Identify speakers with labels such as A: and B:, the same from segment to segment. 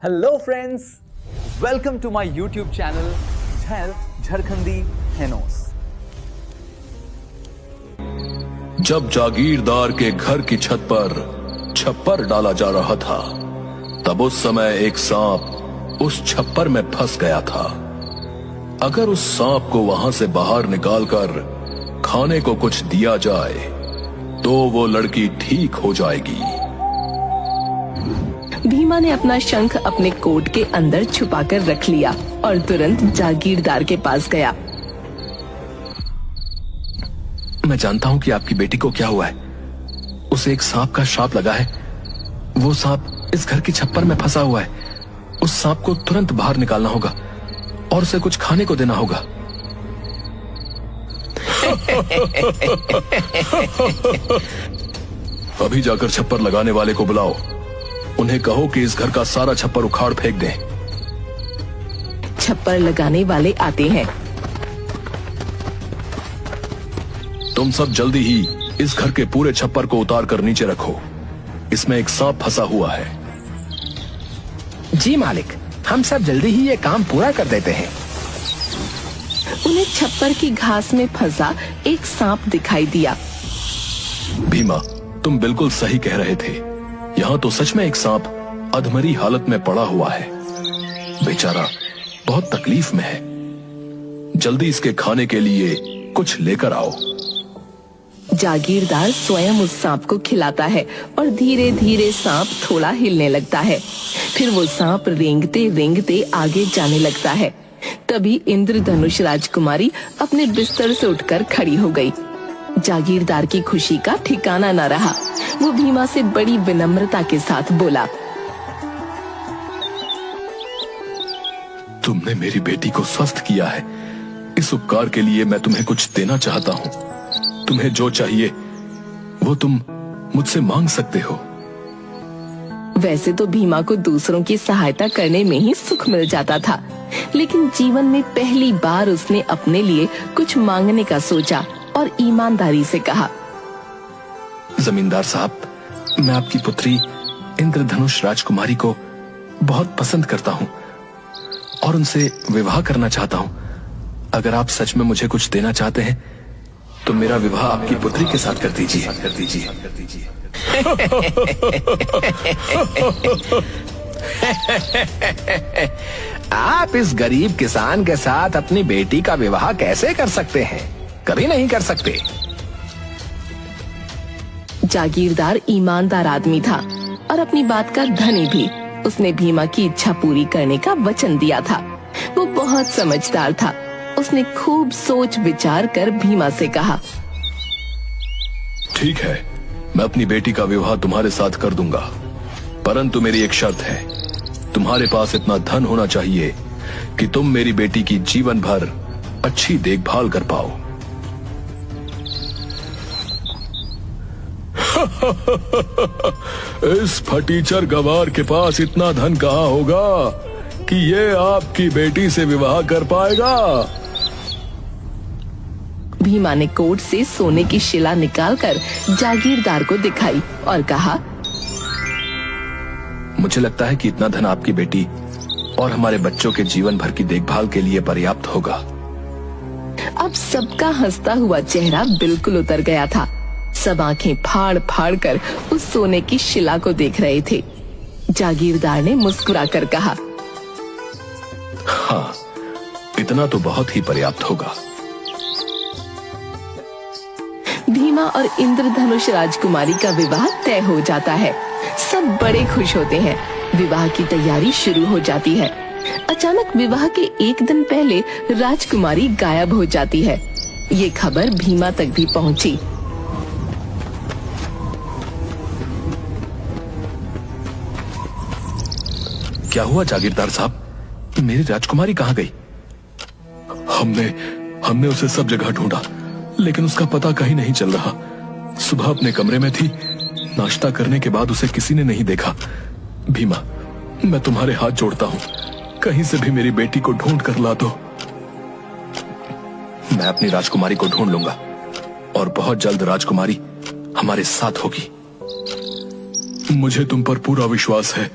A: Hello friends, welcome to my YouTube channel Tell Jharkhandi Henos।
B: जब जागीरदार के घर की छत पर छप्पर डाला जा रहा था, तब उस समय एक सांप उस छप्पर में फंस गया था। अगर उस सांप को वहां से बाहर निकालकर खाने को कुछ दिया जाए तो वो लड़की ठीक हो जाएगी।
C: भीमा ने अपना शंख अपने कोट के अंदर छुपाकर रख लिया और तुरंत जागीरदार के पास गया।
B: मैं जानता हूं कि आपकी बेटी को क्या हुआ है। उसे एक सांप का श्राप लगा है। वो सांप इस घर की छप्पर में फंसा हुआ है। उस सांप को तुरंत बाहर निकालना होगा और उसे कुछ खाने को देना होगा। अभी जाकर छप्पर लगाने वाले को बुलाओ। उन्हें कहो कि इस घर का सारा छप्पर उखाड़ फेंक दें।
C: छप्पर लगाने वाले आते हैं।
B: तुम सब जल्दी ही इस घर के पूरे छप्पर को उतार कर नीचे रखो। इसमें एक सांप फंसा हुआ है।
D: जी मालिक, हम सब जल्दी ही ये काम पूरा कर देते हैं।
C: उन्हें छप्पर की घास में फंसा एक सांप दिखाई दिया।
B: भीमा, तुम बिल्कुल सही कह रहे थे। यहाँ तो सच में एक सांप अधमरी हालत में पड़ा हुआ है। बेचारा बहुत तकलीफ में है। जल्दी इसके खाने के लिए कुछ लेकर आओ।
C: जागीरदार स्वयं उस सांप को खिलाता है और धीरे धीरे सांप थोड़ा हिलने लगता है। फिर वो सांप रेंगते रेंगते आगे जाने लगता है। तभी इंद्रधनुष राजकुमारी अपने बिस्तर से उठकर खड़ी हो गई। जागीरदार की खुशी का ठिकाना न रहा। वो भीमा से बड़ी विनम्रता के साथ बोला,
B: तुमने मेरी बेटी को स्वस्थ किया है। इस उपकार के लिए मैं तुम्हें कुछ देना चाहता हूँ। तुम्हें जो चाहिए वो तुम मुझसे मांग सकते हो।
C: वैसे तो भीमा को दूसरों की सहायता करने में ही सुख मिल जाता था, लेकिन जीवन में पहली बार उसने अपने लिए कुछ मांगने का सोचा और ईमानदारी से कहा,
B: जमींदार साहब, मैं आपकी पुत्री इंद्रधनुष राजकुमारी को बहुत पसंद करता हूँ और उनसे विवाह करना चाहता हूँ। अगर आप सच में मुझे कुछ देना चाहते हैं तो मेरा विवाह आपकी पुत्री के साथ कर दीजिए।
D: आप इस गरीब किसान के साथ अपनी बेटी का विवाह कैसे कर सकते हैं? कभी नहीं कर सकते।
C: जागीरदार ईमानदार आदमी था और अपनी बात का धनी भी। उसने भीमा की इच्छा पूरी करने का वचन दिया था। वो बहुत समझदार था। उसने खूब सोच विचार कर भीमा से कहा,
B: ठीक है, मैं अपनी बेटी का विवाह तुम्हारे साथ कर दूंगा, परंतु मेरी एक शर्त है। तुम्हारे पास इतना धन होना चाहिए कि तुम मेरी बेटी की जीवन भर अच्छी देखभाल कर पाओ। इस फटीचर गवार के पास इतना धन कहाँ होगा कि ये आपकी बेटी से विवाह कर पाएगा।
C: भीमा ने कोट से सोने की शिला निकालकर जागीरदार को दिखाई और कहा,
B: मुझे लगता है कि इतना धन आपकी बेटी और हमारे बच्चों के जीवन भर की देखभाल के लिए पर्याप्त होगा।
C: अब सबका हंसता हुआ चेहरा बिल्कुल उतर गया था। सब आंखें फाड़ फाड़ कर उस सोने की शिला को देख रहे थे। जागीरदार ने मुस्कुराकर कहा,
B: हाँ, इतना तो बहुत ही पर्याप्त होगा।
C: भीमा और इंद्रधनुष राजकुमारी का विवाह तय हो जाता है। सब बड़े खुश होते हैं। विवाह की तैयारी शुरू हो जाती है। अचानक विवाह के एक दिन पहले राजकुमारी गायब हो जाती है। ये खबर भीमा तक भी पहुंची।
B: क्या हुआ जागीरदार साहब? मेरी राजकुमारी कहाँ गई? हमने उसे सब जगह ढूंढा, लेकिन उसका पता कहीं नहीं चल रहा। सुबह अपने कमरे में थी। नाश्ता करने के बाद उसे किसी ने नहीं देखा। भीमा, मैं तुम्हारे हाथ जोड़ता हूँ, कहीं से भी मेरी बेटी को ढूंढ कर ला दो। मैं अपनी राजकुमारी को ढूंढ लूंगा और बहुत जल्द राजकुमारी हमारे साथ होगी। मुझे तुम पर पूरा विश्वास है।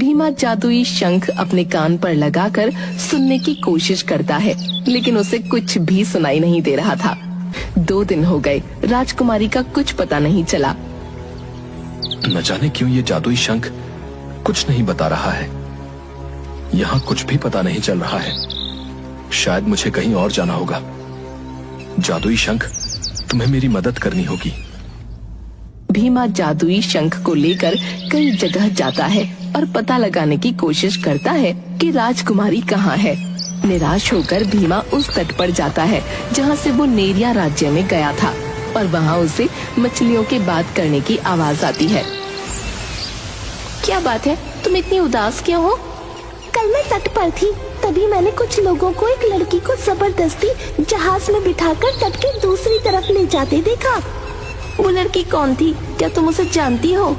C: भीमा जादुई शंख अपने कान पर लगाकर सुनने की कोशिश करता है, लेकिन उसे कुछ भी सुनाई नहीं दे रहा था। 2 दिन हो गए, राजकुमारी का कुछ पता नहीं चला।
B: न जाने क्यों ये जादुई शंख कुछ नहीं बता रहा है। यहाँ कुछ भी पता नहीं चल रहा है। शायद मुझे कहीं और जाना होगा। जादुई शंख, तुम्हें मेरी मदद करनी होगी।
C: भीमा जादुई शंख को लेकर कई जगह जाता है और पता लगाने की कोशिश करता है कि राजकुमारी कहाँ है। निराश होकर भीमा उस तट पर जाता है जहाँ से वो नेरिया राज्य में गया था, और वहाँ उसे मछलियों के बात करने की आवाज आती है। क्या बात है, तुम इतनी उदास क्यों हो?
E: कल मैं तट पर थी, तभी मैंने कुछ लोगों को एक लड़की को जबरदस्ती जहाज में बिठाकर तट के दूसरी तरफ ले जाते देखा।
C: वो लड़की कौन थी? क्या तुम उसे जानती हो?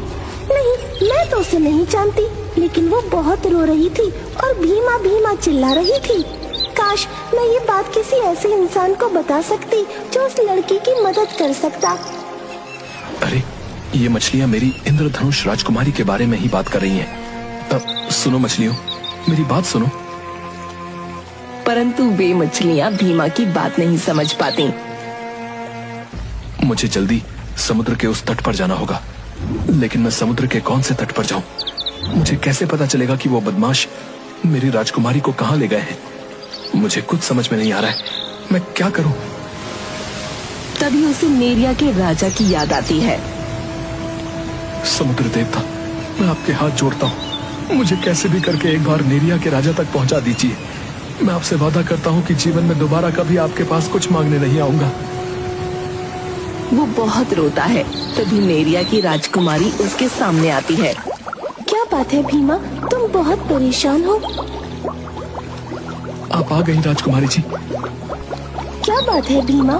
E: नहीं, मैं तो उसे नहीं जानती, लेकिन वो बहुत रो रही थी और भीमा भीमा चिल्ला रही थी। काश मैं ये बात किसी ऐसे इंसान को बता सकती जो उस लड़की की मदद कर सकता।
B: अरे, ये मछलियाँ मेरी इंद्रधनुष राजकुमारी के बारे में ही बात कर रही हैं। सुनो मछलियों, मेरी बात सुनो।
C: परंतु वे मछलियाँ भीमा की बात नहीं समझ पाती।
B: मुझे जल्दी समुद्र के उस तट पर जाना होगा, लेकिन मैं समुद्र के कौन से तट पर जाऊं? मुझे कैसे पता चलेगा कि वो बदमाश मेरी राजकुमारी को कहाँ ले गए हैं? मुझे कुछ समझ में नहीं आ रहा है, मैं क्या करूं?
C: तभी उसे नेरिया के राजा की याद आती है।
B: समुद्र देवता, मैं आपके हाथ जोड़ता हूँ, मुझे कैसे भी करके एक बार नेरिया के राजा तक पहुंचा दीजिए। मैं आपसे वादा करता हूँ कि जीवन में दोबारा कभी आपके पास कुछ मांगने नहीं आऊंगा।
C: वो बहुत रोता है। तभी नेरिया की राजकुमारी उसके सामने आती है।
E: क्या बात है भीमा, तुम बहुत परेशान हो?
B: आप आ गई राजकुमारी जी।
E: क्या बात है भीमा?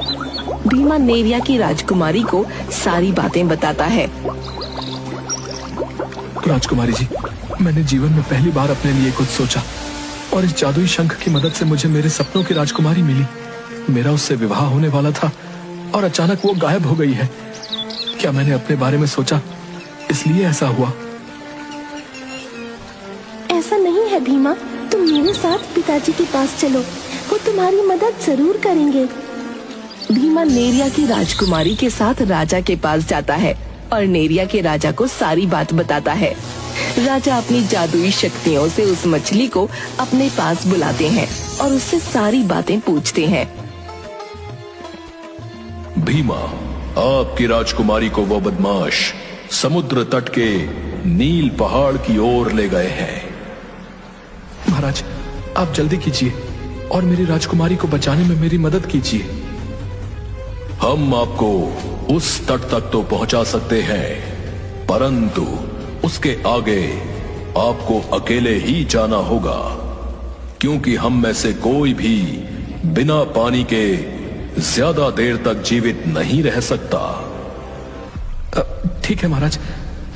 C: भीमा नेरिया की राजकुमारी को सारी बातें बताता है।
B: राजकुमारी जी, मैंने जीवन में पहली बार अपने लिए कुछ सोचा, और इस जादुई शंख की मदद से मुझे मेरे सपनों की राजकुमारी मिली। मेरा उससे विवाह होने वाला था और अचानक वो गायब हो गई है। क्या मैंने अपने बारे में सोचा, इसलिए ऐसा हुआ?
E: ऐसा नहीं है भीमा, तुम मेरे साथ पिताजी के पास चलो, वो तुम्हारी मदद जरूर करेंगे।
C: भीमा नेरिया की राजकुमारी के साथ राजा के पास जाता है और नेरिया के राजा को सारी बात बताता है। राजा अपनी जादुई शक्तियों से उस मछली को अपने पास बुलाते हैं और उससे सारी बातें पूछते हैं।
B: भीमा, आपकी राजकुमारी को वो बदमाश समुद्र तट के नील पहाड़ की ओर ले गए हैं। महाराज, आप जल्दी कीजिए और मेरी राजकुमारी को बचाने में मेरी मदद कीजिए। हम आपको उस तट तक तो पहुंचा सकते हैं, परंतु उसके आगे आपको अकेले ही जाना होगा, क्योंकि हम में से कोई भी बिना पानी के ज्यादा देर तक जीवित नहीं रह सकता। ठीक है महाराज,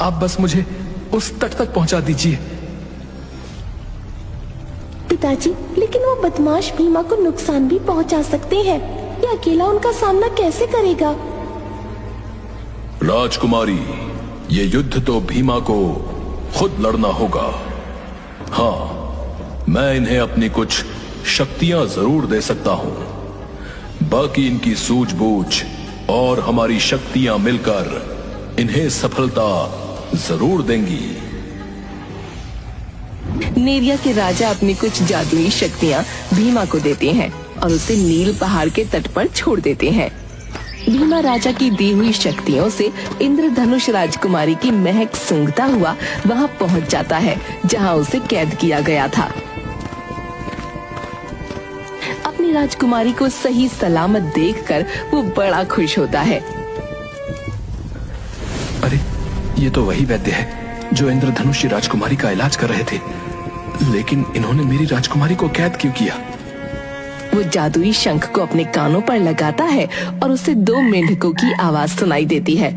B: आप बस मुझे उस तट तक पहुंचा दीजिए।
E: पिताजी, लेकिन वो बदमाश भीमा को नुकसान भी पहुंचा सकते हैं। ये अकेला उनका सामना कैसे करेगा?
B: राजकुमारी, ये युद्ध तो भीमा को खुद लड़ना होगा। हाँ, मैं इन्हें अपनी कुछ शक्तियां जरूर दे सकता हूं, बाकी इनकी सूझबूझ और हमारी शक्तियां मिलकर इन्हें सफलता जरूर देंगी।
C: नेरिया के राजा अपनी कुछ जादुई शक्तियां भीमा को देते हैं और उसे नील पहाड़ के तट पर छोड़ देते हैं। भीमा राजा की दी हुई शक्तियों से इंद्रधनुष राजकुमारी की महक सूंघता हुआ वहां पहुंच जाता है जहां उसे कैद किया गया था। अपनी राजकुमारी को सही सलामत देखकर वो बड़ा खुश होता है।
B: अरे, ये तो वही वैद्य है जो इंद्रधनुष राजकुमारी का इलाज कर रहे थे, लेकिन इन्होंने मेरी राजकुमारी को कैद क्यों किया?
C: वो जादुई शंख को अपने कानों पर लगाता है और उसे 2 मेंढकों की आवाज सुनाई देती है।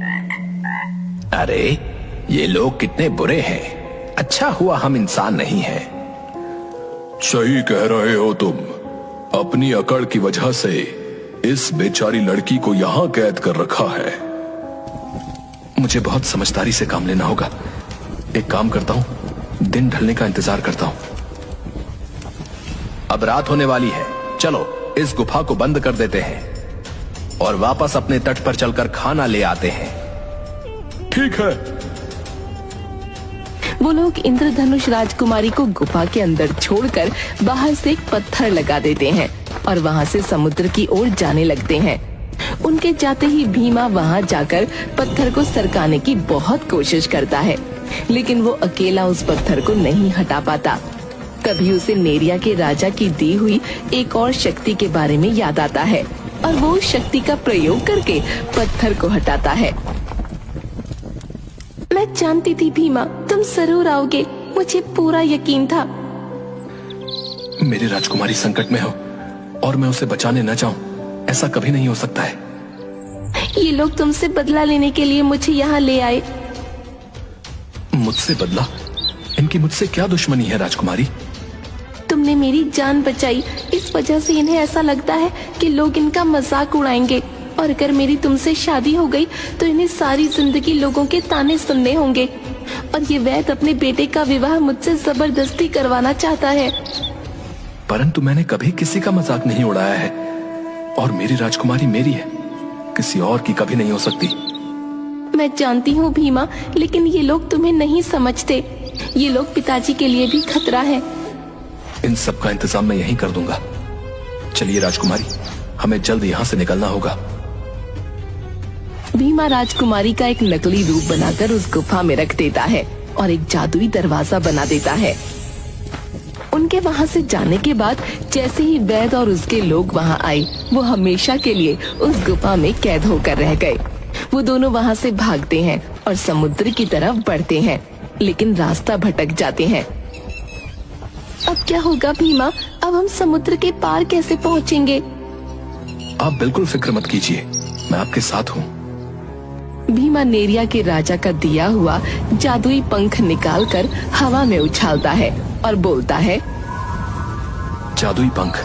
D: अरे, ये लोग कितने बुरे हैं। अच्छा हुआ हम इंसान नहीं हैं।
B: सही कह रहे हो तुम। अपनी अकड़ की वजह से इस बेचारी लड़की को यहाँ कैद कर रखा है। मुझे बहुत समझदारी से काम लेना होगा। एक काम करता हूँ, दिन ढलने का इंतजार करता हूं।
D: अब रात होने वाली है, चलो इस गुफा को बंद कर देते हैं और वापस अपने तट पर चलकर खाना ले आते हैं।
B: ठीक है।
C: वो लोग इंद्रधनुष राजकुमारी को गुफा के अंदर छोड़कर बाहर से एक पत्थर लगा देते हैं और वहाँ से समुद्र की ओर जाने लगते हैं। उनके जाते ही भीमा वहाँ जाकर पत्थर को सरकाने की बहुत कोशिश करता है, लेकिन वो अकेला उस पत्थर को नहीं हटा पाता। तभी उसे नेरिया के राजा की दी हुई एक और शक्ति के बारे में याद आता है और वो उस शक्ति का प्रयोग करके पत्थर को हटाता है। मैं जानती थी भीमा, तुम जरूर आओगे, मुझे पूरा यकीन था।
B: मेरी राजकुमारी संकट में हो और मैं उसे बचाने न जाऊं, ऐसा कभी नहीं हो सकता है।
C: ये लोग तुमसे बदला लेने के लिए मुझे यहाँ ले आए।
B: मुझसे बदला? इनकी मुझसे क्या दुश्मनी है राजकुमारी?
C: तुमने मेरी जान बचाई, इस वजह से इन्हें ऐसा लगता है कि लोग इनका मजाक उड़ाएंगे, और अगर मेरी तुमसे शादी हो गई तो इन्हें सारी जिंदगी लोगों के ताने सुनने होंगे। और ये वैद अपने बेटे का विवाह मुझसे जबरदस्ती करवाना चाहता है।
B: परंतु मैंने कभी किसी का मजाक नहीं उड़ाया है और मेरी राजकुमारी मेरी है, किसी और की कभी नहीं हो सकती।
C: मैं जानती हूँ भीमा, लेकिन ये लोग तुम्हें नहीं समझते। ये लोग पिताजी के लिए भी खतरा है।
B: इन सब का इंतजाम मैं यहीं कर दूंगा। चलिए राजकुमारी, हमें जल्द यहाँ से निकलना होगा।
C: भीमा राजकुमारी का एक नकली रूप बनाकर उस गुफा में रख देता है और एक जादुई दरवाजा बना देता है। उनके वहाँ से जाने के बाद जैसे ही वैद और उसके लोग वहाँ आए, वो हमेशा के लिए उस गुफा में कैद होकर रह गए। वो दोनों वहाँ से भागते हैं और समुद्र की तरफ बढ़ते हैं, लेकिन रास्ता भटक जाते हैं। अब क्या होगा भीमा? अब हम समुद्र के पार कैसे पहुँचेंगे?
B: आप बिल्कुल फिक्र मत कीजिए, मैं आपके साथ हूँ।
C: भीमा नेरिया के राजा का दिया हुआ जादुई पंख निकालकर हवा में उछालता है और बोलता है,
B: जादुई पंख,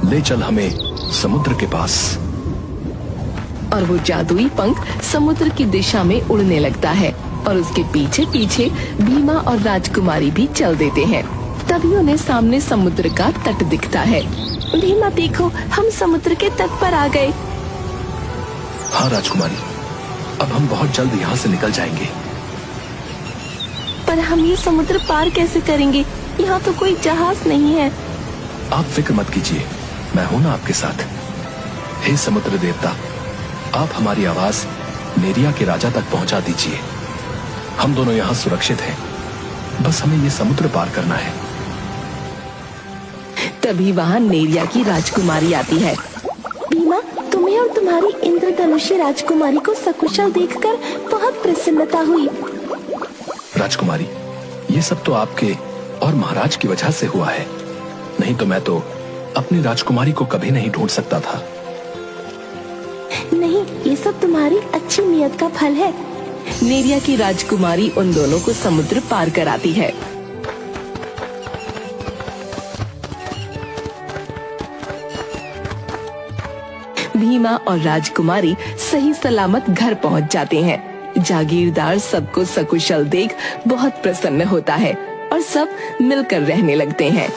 B: ले चल हमें समुद्र के पास।
C: और वो जादुई पंख समुद्र की दिशा में उड़ने लगता है और उसके पीछे पीछे भीमा और राजकुमारी भी चल देते हैं। तभी उन्हें सामने समुद्र का तट दिखता है। भीमा देखो, हम समुद्र के तट पर आ गए।
B: हाँ राजकुमारी, अब हम बहुत जल्द यहाँ से निकल जाएंगे।
C: पर हम ये समुद्र पार कैसे करेंगे? यहाँ तो कोई जहाज नहीं है।
B: आप फिक्र मत कीजिए, मैं हूं ना आपके साथ। हे समुद्र देवता, आप हमारी आवाज नेरिया के राजा तक पहुंचा दीजिए। हम दोनों यहाँ सुरक्षित हैं, बस हमें ये समुद्र पार करना है।
C: तभी वहाँ नेरिया की राजकुमारी आती है।
E: भीमा, तुम्हें और तुम्हारी इंद्रधनुषी राजकुमारी को सकुशल देखकर बहुत प्रसन्नता हुई।
B: राजकुमारी, ये सब तो आपके और महाराज की वजह से हुआ है, नहीं तो मैं तो अपनी राजकुमारी को कभी नहीं ढूंढ सकता था।
E: नहीं, ये सब तुम्हारी अच्छी नियत का फल है।
C: नेरिया की राजकुमारी उन दोनों को समुद्र पार कराती है। भीमा और राजकुमारी सही सलामत घर पहुंच जाते हैं। जागीरदार सबको सकुशल देख बहुत प्रसन्न होता है और सब मिलकर रहने लगते हैं।